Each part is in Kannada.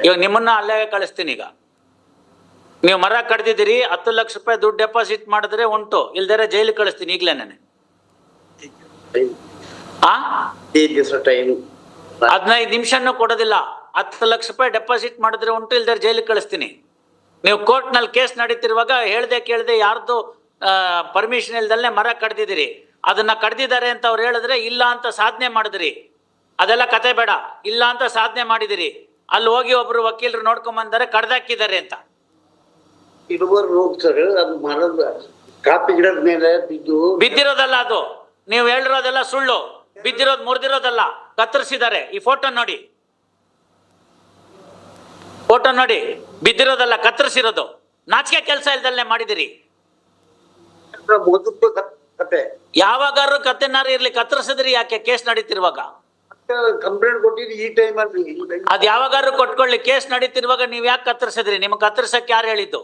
ಇವಾಗ ನಿಮ್ಮನ್ನ ಅಲ್ಲೇ ಕಳಿಸ್ತೀನಿ. ಈಗ ನೀವು ಮರ ಕಡ್ದಿದ್ದೀರಿ, 10 ಲಕ್ಷ ರೂಪಾಯಿ ದುಡ್ಡು ಡೆಪಾಸಿಟ್ ಮಾಡಿದ್ರೆ ಉಂಟು, ಇಲ್ದರೆ ಜೈಲಿಗೆ ಕಳಿಸ್ತೀನಿ ಈಗಲೇ. ನಾನು 15 ನಿಮಿಷನೂ ಕೊಡೋದಿಲ್ಲ. 10 ಲಕ್ಷ ರೂಪಾಯಿ ಡೆಪಾಸಿಟ್ ಮಾಡಿದ್ರೆ ಉಂಟು, ಇಲ್ದರೆ ಜೈಲಿಗೆ ಕಳಿಸ್ತೀನಿ. ನೀವು ಕೋರ್ಟ್ ನಲ್ಲಿ ಕೇಸ್ ನಡೀತಿರುವಾಗ ಹೇಳ್ದೆ ಕೇಳ್ದೆ ಯಾರ್ದು ಪರ್ಮಿಷನ್ ಇಲ್ದಲ್ಲೇ ಮರ ಕಡ್ದಿದ್ದೀರಿ, ಅದನ್ನ ಕಡ್ದಿದ್ದಾರೆ ಅಂತ ಅವ್ರು ಹೇಳಿದ್ರೆ ಇಲ್ಲ ಅಂತ ಸಾಧನೆ ಮಾಡಿದ್ರಿ, ಅದೆಲ್ಲ ಕತೆ ಬೇಡ. ಇಲ್ಲ ಅಂತ ಸಾಧನೆ ಮಾಡಿದಿರಿ, ಅಲ್ಲಿ ಹೋಗಿ ಒಬ್ರು ವಕೀಲರು ನೋಡ್ಕೊಂಡ್ ಬಂದರೆ ಕಡ್ದಾಕಿದ್ದಾರೆ ಅಂತ. ಕಾಫಿ ಗಿಡದ ಮೇಲೆ ಬಿದ್ದಿರೋದಲ್ಲ ಅದು, ನೀವು ಹೇಳಿರೋದೆಲ್ಲ ಸುಳ್ಳು. ಬಿದ್ದಿರೋದು ಮುರಿದಿರೋದಲ್ಲ, ಕತ್ತರಿಸಿದ್ದಾರೆ. ಈ ಫೋಟೋ ನೋಡಿ, ಫೋಟೋ ನೋಡಿ, ಬಿದ್ದಿರೋದಲ್ಲ ಕತ್ತರಿಸಿರೋದು. ನಾಚಿಕೆ ಕೆಲಸ ಇಲ್ದಲ್ಲೇ ಮಾಡಿದಿರಿ. ಯಾವಾಗಾರು ಕತ್ತೆನಾರು ಇರ್ಲಿ, ಕತ್ತರಿಸಿದ್ರಿ ಯಾಕೆ ಕೇಸ್ ನಡೀತಿರುವಾಗ? ಕಂಪ್ಲೇಂಟ್ ಕೊಟ್ಟಿದ್ದು ಈ ಟೈಮ್ ಅಲ್ಲಿ. ಅದ್ ಯಾವಾಗಾರು ಕೊಟ್ಕೊಳ್ಳಿ, ಕೇಸ್ ನಡೀತಿರುವಾಗ ನೀವ್ ಯಾಕೆ ಕತ್ತರಿಸಿದ್ರಿ? ನಿಮ್ಗೆ ಕತ್ತರಿಸಕ್ಕೆ ಯಾರು ಹೇಳಿದ್ದು?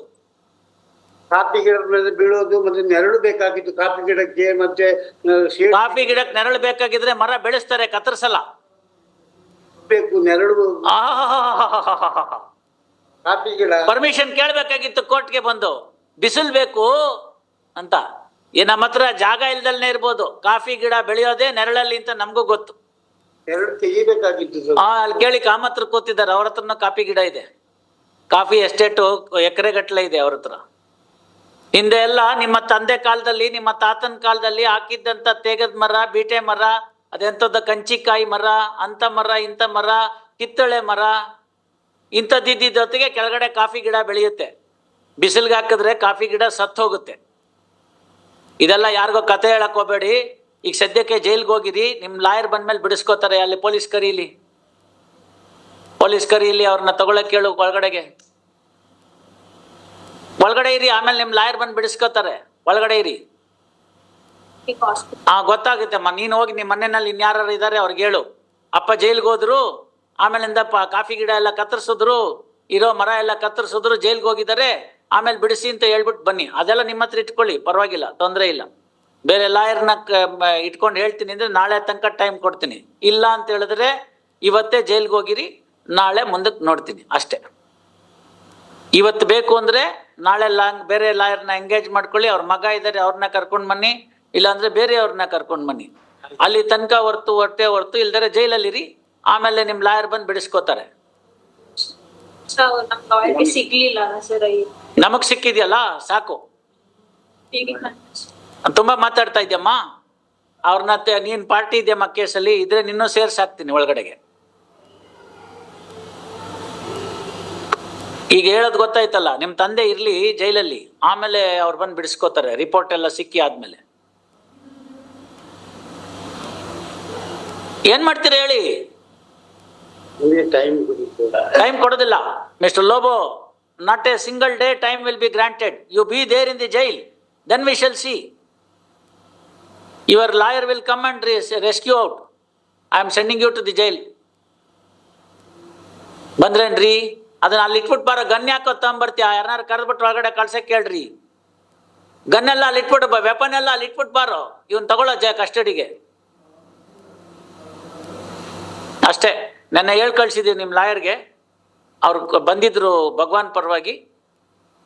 ಕಾಫಿ ಗಿಡದ ಮೇಲೆ ಬೀಳೋದು ಮತ್ತೆ ನೆರಳು ಬೇಕಾಗಿತ್ತು ಕಾಫಿ ಗಿಡಕ್ಕೆ. ಮತ್ತೆ ಕಾಫಿ ಗಿಡಕ್ಕೆ ನೆರಳು ಬೇಕಾಗಿದ್ರೆ ಮರ ಬೆಳೆಸ್ತಾರೆ, ಕತ್ತರಿಸಲ್ಲ. ಬೇಕು ನೆರಳು. ಕಾಫಿ ಗಿಡ ಪರ್ಮಿಷನ್ ಕೇಳ್ಬೇಕಾಗಿತ್ತು ಕೋರ್ಟ್ಗೆ ಬಂದು, ಬಿಸಿಲು ಬೇಕು ಅಂತ. ನಮ್ಮ ಹತ್ರ ಜಾಗ ಇಲ್ದಲ್ನೇ ಇರ್ಬೋದು, ಕಾಫಿ ಗಿಡ ಬೆಳೆಯೋದೇ ನೆರಳಲ್ಲಿ ಅಂತ ನಮಗೂ ಗೊತ್ತು. ನೆರಳು ತೆಗಿಬೇಕಾಗಿತ್ತು. ಅಲ್ಲಿ ಕೇಳಿ, ಕಾಮತ್ರ ಕೂತಿದ್ದಾರೆ, ಅವ್ರ ಹತ್ರನೂ ಕಾಫಿ ಗಿಡ ಇದೆ. ಕಾಫಿ ಎಸ್ಟೇಟು ಎಕರೆಗಟ್ಟಲೆ ಇದೆ ಅವ್ರ ಹತ್ರ. ಹಿಂದೆ ಎಲ್ಲ ನಿಮ್ಮ ತಂದೆ ಕಾಲದಲ್ಲಿ, ನಿಮ್ಮ ತಾತನ ಕಾಲದಲ್ಲಿ ಹಾಕಿದ್ದಂತ ತೇಗದ ಮರ, ಬೀಟೆ ಮರ, ಅದೆಂಥದ್ದು ಕಂಚಿಕಾಯಿ ಮರ, ಅಂತ ಮರ, ಇಂಥ ಮರ, ಕಿತ್ತಳೆ ಮರ, ಇಂಥದ್ದಿದ್ದ ಜೊತೆಗೆ ಕೆಳಗಡೆ ಕಾಫಿ ಗಿಡ ಬೆಳೆಯುತ್ತೆ. ಬಿಸಿಲ್ಗೆ ಹಾಕಿದ್ರೆ ಕಾಫಿ ಗಿಡ ಸತ್ತು ಹೋಗುತ್ತೆ. ಇದೆಲ್ಲ ಯಾರಿಗೋ ಕತೆ ಹೇಳಕ್ ಹೋಗ್ಬೇಡಿ. ಈಗ ಸದ್ಯಕ್ಕೆ ಜೈಲ್ಗೆ ಹೋಗಿರಿ, ನಿಮ್ ಲಾಯರ್ ಬಂದ್ಮೇಲೆ ಬಿಡಿಸ್ಕೋತಾರೆ. ಅಲ್ಲಿ ಪೊಲೀಸ್ ಕರೀಲಿ, ಅವ್ರನ್ನ ತಗೊಳಕ್ ಕೇಳು. ಒಳಗಡೆ ಇರಿ, ಆಮೇಲೆ ನಿಮ್ ಲಾಯರ್ ಬಂದು ಬಿಡಿಸ್ಕೋತಾರೆ. ಒಳಗಡೆ ಇರಿ. ಗೊತ್ತಾಗುತ್ತಮ್ಮ. ನೀನು ಹೋಗಿ ನಿಮ್ಮ ಮನೆಯಲ್ಲಿ ಇನ್ಯಾರು ಇದ್ದಾರೆ ಅವ್ರಿಗೆ ಹೇಳು, ಅಪ್ಪ ಜೈಲ್ಗೆ ಹೋದ್ರು, ಆಮೇಲಿಂದ ಕಾಫಿ ಗಿಡ ಎಲ್ಲ ಕತ್ತರಿಸಿದ್ರು, ಇರೋ ಮರ ಎಲ್ಲ ಕತ್ತರಿಸಿದ್ರು, ಜೈಲ್ಗೆ ಹೋಗಿದ್ದಾರೆ, ಆಮೇಲೆ ಬಿಡಿಸಿ ಅಂತ ಹೇಳ್ಬಿಟ್ಟು ಬನ್ನಿ. ಅದೆಲ್ಲ ನಿಮ್ಮ ಹತ್ರ ಇಟ್ಕೊಳ್ಳಿ, ಪರವಾಗಿಲ್ಲ, ತೊಂದರೆ ಇಲ್ಲ. ಬೇರೆ ಲಾಯರ್ನ ಇಟ್ಕೊಂಡು ಹೇಳ್ತೀನಿ ಅಂದ್ರೆ ನಾಳೆ ತನಕ ಟೈಮ್ ಕೊಡ್ತೀನಿ. ಇಲ್ಲ ಅಂತ ಹೇಳಿದ್ರೆ ಇವತ್ತೇ ಜೈಲ್ಗೆ ಹೋಗಿರಿ, ನಾಳೆ ಮುಂದಕ್ಕೆ ನೋಡ್ತೀನಿ ಅಷ್ಟೇ. ಇವತ್ತು ಬೇಕು ಅಂದ್ರೆ ನಾಳೆ ಬೇರೆ ಲಾಯರ್ನ ಎಂಗೇಜ್ ಮಾಡ್ಕೊಳ್ಳಿ. ಅವ್ರ ಮಗ ಇದ್ದಾರೆ, ಅವ್ರನ್ನ ಕರ್ಕೊಂಡು ಬನ್ನಿ, ಇಲ್ಲಾಂದ್ರೆ ಬೇರೆಯವ್ರನ್ನ ಕರ್ಕೊಂಡು ಬನ್ನಿ. ಅಲ್ಲಿ ತನಕ ಹೊರ್ತು ಇಲ್ದರೆ ಜೈಲಲ್ಲಿರಿ, ಆಮೇಲೆ ನಿಮ್ ಲಾಯರ್ ಬಂದು ಬಿಡಿಸ್ಕೋತಾರೆ. ನಮಗ್ ಸಿಕ್ಕಿದ್ಯಲ್ಲ ಸಾಕು. ತುಂಬಾ ಮಾತಾಡ್ತಾ ಇದ್ಯಮ್ಮ. ಅವ್ರನ್ನ ನೀನ್ ಪಾರ್ಟಿ ಇದೆಯಮ್ಮ ಕೇಸಲ್ಲಿ, ಇದ್ರೆ ನಿನ್ನೂ ಸೇರ್ಸಾಕ್ತೀನಿ ಒಳಗಡೆಗೆ. ಈಗ ಹೇಳೋದು ಗೊತ್ತಾಯ್ತಲ್ಲ, ನಿಮ್ ತಂದೆ ಇರ್ಲಿ ಜೈಲಲ್ಲಿ, ಆಮೇಲೆ ಅವ್ರು ಬಂದು ಬಿಡಿಸ್ಕೋತಾರೆ, ರಿಪೋರ್ಟ್ ಎಲ್ಲ ಸಿಕ್ಕಿ ಆದ್ಮೇಲೆ. ಏನ್ ಮಾಡ್ತೀರಾ ಹೇಳಿ? ಟೈಮ್ ಕೊಡೋದಿಲ್ಲ mister Lobo. Not a single day time will be granted. You be there in the jail, then we shall see. Your lawyer will come and rescue out. I am sending you to the jail. ಬಂದ್ರೇನ್ರಿ? ಅದನ್ನ ಅಲ್ಲಿ ಇಟ್ಬಿಟ್ಟು ಬಾರೋ. ಗನ್ ಯಾಕೋ ತಗೊಂಬರ್ತೀಯ? ಯಾರನ್ನಾರು ಕರೆದ್ಬಿಟ್ಟು ಒಳಗಡೆ ಕಳ್ಸಕ್ ಕೇಳ್ರಿ. ಗನ್ನೆಲ್ಲ ಅಲ್ಲಿ ಇಟ್ಬಿಟ್ಟು, ವೆಪನ್ ಎಲ್ಲ ಅಲ್ಲಿ ಇಟ್ಬಿಟ್ಟು ಬಾರೋ, ಇವನ್ ತಗೊಳ್ಳೋ ಕಸ್ಟಡಿಗೆ ಅಷ್ಟೇ. ನನ್ನ ಹೇಳ್ ಕಳ್ಸಿದೀವಿ ನಿಮ್ಮ ಲಾಯರ್ಗೆ, ಅವ್ರು ಬಂದಿದ್ರು ಭಗವಾನ್ ಪರವಾಗಿ.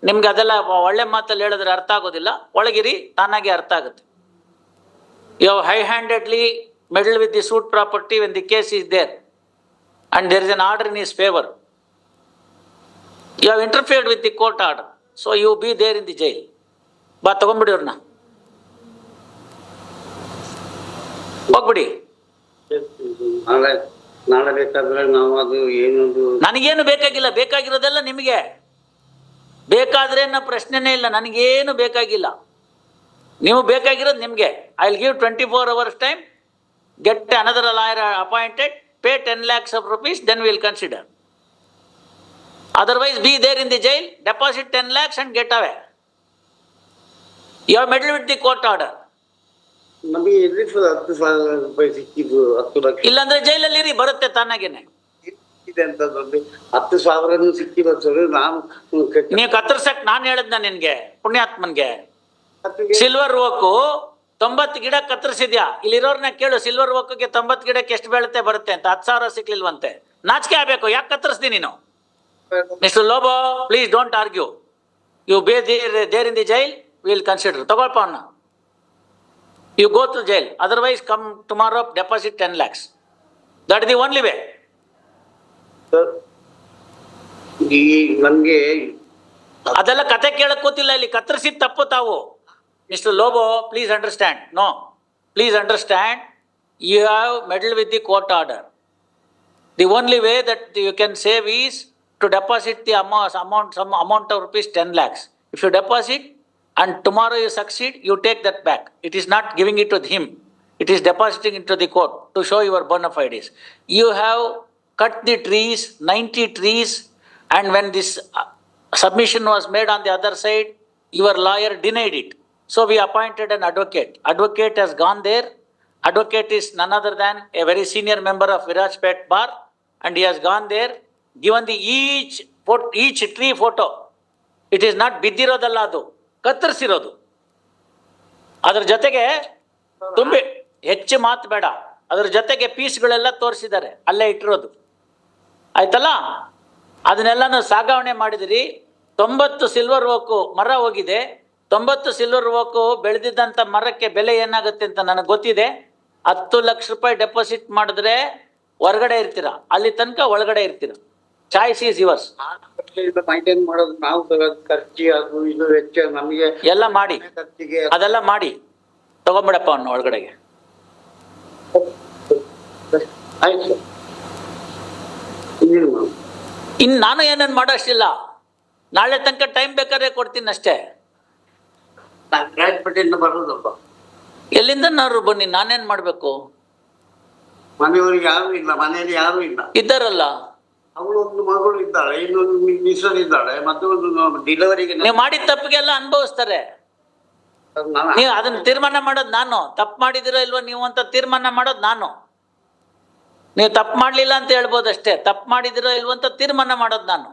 ನಿಮ್ಗೆ ಅದೆಲ್ಲ ಒಳ್ಳೆ ಮಾತಲ್ಲಿ ಹೇಳಿದ್ರೆ ಅರ್ಥ ಆಗೋದಿಲ್ಲ. ಒಳಗಿರಿ, ತಾನಾಗೆ ಅರ್ಥ ಆಗುತ್ತೆ. You have high handedly meddled with the suit property when the case is there and there is an order in his favor. You have interfered with the court order, so you be there in the jail. ಬಾ ತಗೊಂಡ್ಬಿಡಿ ಅವ್ರನ್ನ, ಹೋಗ್ಬಿಡಿ. ನಾಳೆ ಬೇಕಾದ್ರೆ ನಾವು ಅದು ಏನೊಂದು ನನಗೇನು ಬೇಕಾಗಿಲ್ಲ, ಬೇಕಾಗಿರೋದೆಲ್ಲ ನಿಮಗೆ. ಬೇಕಾದ್ರೆ ಅನ್ನೋ ಪ್ರಶ್ನೆನೇ ಇಲ್ಲ, ನನಗೇನು ಬೇಕಾಗಿಲ್ಲ. ನೀವು ಬೇಕಾಗಿರೋದು ನಿಮಗೆ. I will give 24 hours time, get another lawyer appointed, pay 10 lakhs of rupees, then we will consider. Otherwise be there in the jail, deposit 10 lakhs and get away. You have meddled with the court order. ನಮಗೆ 10,000 ರೂಪಾಯಿ ಸಿಕ್ಕಿದ್ದು, 10 ಲಕ್ಷ. ಇಲ್ಲಾಂದ್ರೆ ಜೈಲಲ್ಲಿ ಇರಿ, ಬರುತ್ತೆ ತಾನಾಗೇನೆ. ಇದೆ ಅಂತಂದ್ರೆ 10,000 ಸಿಕ್ಕಿರೋದು ನಾನು ನೀವು ಕತ್ತರ್ಸಕ್ ನಾನು ಹೇಳದ್ನ ನಿನ್ಗೆ, ಪುಣ್ಯಾತ್ಮನ್ಗೆ. ಸಿಲ್ವರ್ ಓಕು 90 ಗಿಡ ಕತ್ತರಿಸಿದ್ಯಾ? ಇಲ್ಲಿರೋರ್ನ ಕೇಳು, ಸಿಲ್ವರ್ ಓಕಿಗೆ 90 ಗಿಡಕ್ಕೆ ಎಷ್ಟು ಬೀಳುತ್ತೆ ಬರುತ್ತೆ ಅಂತ. 10,000 ಸಿಕ್ಲಿಲ್ವಂತೆ. ನಾಚಿಕೆ ಆಗ್ಬೇಕು. ಯಾಕೆ ಕತ್ತರಿಸ್ದಿ ನೀನು? Mr. Lobo, please don't argue. You be there in the jail, we will consider. Tagolpa avna. You go to jail. Otherwise, come tomorrow, deposit 10 lakhs. That is the only way. Sir ಈ ನನ್ಗೆ ಅದೆಲ್ಲ ಕತೆ ಕೇಳಕ್ ಕೂತಿಲ್ಲ ಇಲ್ಲಿ ಕತ್ತರಿಸಿದ ತಪ್ಪು ತಾವು. Mister Lobo, please understand. No, please understand. You have meddled with the court order. The only way that you can save is to deposit the some amount of rupees 10 lakhs. If you deposit and tomorrow you succeed, you take that back. It is not giving it to him. It is depositing into the court to show your bona fides. You have cut the trees, 90 trees, and when this submission was made on the other side, your lawyer denied it. So we appointed an advocate. Advocate has gone there. Advocate is none other than a very senior member of Virajpet Bar, and he has gone there, given the each tree photo. It is not ಬಿದ್ದಿರೋದಲ್ಲ, ಅದು ಕತ್ತರಿಸಿರೋದು. ಅದರ ಜೊತೆಗೆ ತುಂಬಿ ಹೆಚ್ಚು ಮಾತು ಬೇಡ, ಅದರ ಜೊತೆಗೆ ಪೀಸ್ಗಳೆಲ್ಲ ತೋರಿಸಿದ್ದಾರೆ, ಅಲ್ಲೇ ಇಟ್ಟಿರೋದು. ಆಯ್ತಲ್ಲ, ಅದನ್ನೆಲ್ಲನೂ ಸಾಗಾವಣೆ ಮಾಡಿದಿರಿ. 90 ಸಿಲ್ವರ್ ಓಕು ಮರ ಹೋಗಿದೆ. 90 ಸಿಲ್ವರ್ ಓಕು ಬೆಳೆದಿದ್ದಂಥ ಮರಕ್ಕೆ ಬೆಲೆ ಏನಾಗುತ್ತೆ ಅಂತ ನನಗೆ ಗೊತ್ತಿದೆ. 10 ಲಕ್ಷ ರೂಪಾಯಿ ಡೆಪಾಸಿಟ್ ಮಾಡಿದ್ರೆ ಹೊರಗಡೆ ಇರ್ತೀರಾ, ಅಲ್ಲಿ ತನಕ ಒಳಗಡೆ ಇರ್ತೀರಾ. Choice is yours. ಮೈಂಟೈನ್ ಮಾಡೋದು ನಾವು ಖರ್ಚು, ಅದು ಇದು ವೆಚ್ಚ ನಮಗೆ ಎಲ್ಲ ಮಾಡಿ, ಖರ್ಚಿಗೆ ಅದೆಲ್ಲ ಮಾಡಿ ತಗೊಂಬಿಡಪ್ಪ ಅವನು ಒಳಗಡೆಗೆ. ಆಯ್ತು ಸರ್. ಇನ್ನೇನು ಮಾಡೋದು? ಇನ್ನು ನಾನು ಏನೇನು ಮಾಡೋಷ್ಟಿಲ್ಲ. ನಾಳೆ ತನಕ ಟೈಮ್ ಬೇಕಾದ್ರೆ ಕೊಡ್ತೀನಿ ಅಷ್ಟೇ. ನಾನು ರಾಜಪೇಟೆಯಿಂದ ಬರೋದಪ್ಪ. ಎಲ್ಲಿಂದ ನಾರು ಬನ್ನಿ, ನಾನೇನು ಮಾಡಬೇಕು? ಮನೆಯವ್ರಿಗೆ ಯಾರು ಇಲ್ಲ, ಮನೆಯಲ್ಲಿ ಯಾರು ಇಲ್ಲ. ಇದ್ದಾರಲ್ಲ, ಅವಳು ಒಂದು ಮಗಳು ಇದ್ದಾಳೆ, ಇನ್ನೊಂದು ಮಿಸ್ಸರ್ ಇದ್ದಾಳೆ, ಮತ್ತೆ ಒಂದು ಡೆಲಿವರಿಗೆ. ನೀವು ಮಾಡಿದ ತಪ್ಪಿಗೆಲ್ಲ ಅನುಭವಿಸ್ತಾರೆ. ನೀವು ಅದನ್ನ ತೀರ್ಮಾನ ಮಾಡೋದು ನಾನು. ತಪ್ಪು ಮಾಡಿದಿರೋ ಇಲ್ವೋ ನೀವು ಅಂತ ತೀರ್ಮಾನ ಮಾಡೋದು ನಾನು. ನೀವು ತಪ್ಪು ಮಾಡ್ಲಿಲ್ಲ ಅಂತ ಹೇಳ್ಬೋದು ಅಷ್ಟೇ. ತಪ್ಪು ಮಾಡಿದಿರೋ ಇಲ್ವೋ ಅಂತ ತೀರ್ಮಾನ ಮಾಡೋದು ನಾನು.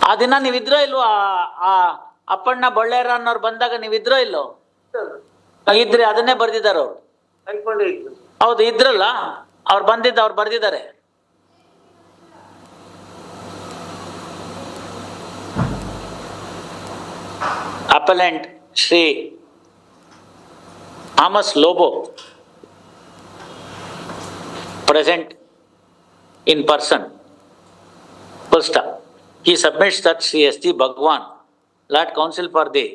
ಆ ದಿನ ನೀವಿದ್ರೋ ಇಲ್ವೋ? ಆ ಅಪ್ಪಣ್ಣ ಬೊಳ್ಳೇರ ಅನ್ನೋರು ಬಂದಾಗ ನೀವಿದ್ರೋ ಇಲ್ಲೋ? ಇದ್ರೆ ಅದನ್ನೇ ಬರ್ದಿದ್ದಾರೆ ಅವ್ರು. ಹೌದು, ಇದ್ರಲ್ಲ, ಅವ್ರು ಅವ್ರು ಬರ್ದಿದ್ದಾರೆ. Appellant Shri Amos Lobo, present in person. Full stop. He submits that Shri S.T. Bhagwan, Lord Counsel for the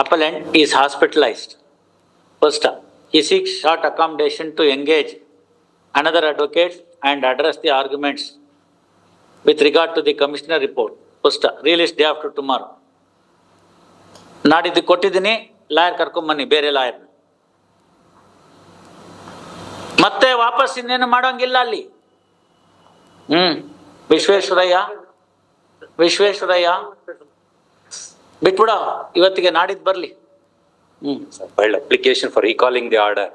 appellant, is hospitalized. Full stop. He seeks short accommodation to engage another advocate and address the arguments with regard to the commissioner report. Full stop. Release day after tomorrow. ನಾಡಿದ್ದು ಕೊಟ್ಟಿದ್ದೀನಿ, ಲಾಯರ್ ಕರ್ಕೊಂಬನ್ನಿ, ಬೇರೆ ಲಾಯರ್. ಮತ್ತೆ ವಾಪಸ್ ಇನ್ನೇನು ಮಾಡೋಂಗಿಲ್ಲ ಅಲ್ಲಿ. ವಿಶ್ವೇಶ್ವರಯ್ಯ ಬಿಟ್ಬಿಡ, ಇವತ್ತಿಗೆ ನಾಡಿದ್ದು ಬರ್ಲಿ. Filed application for recalling the order.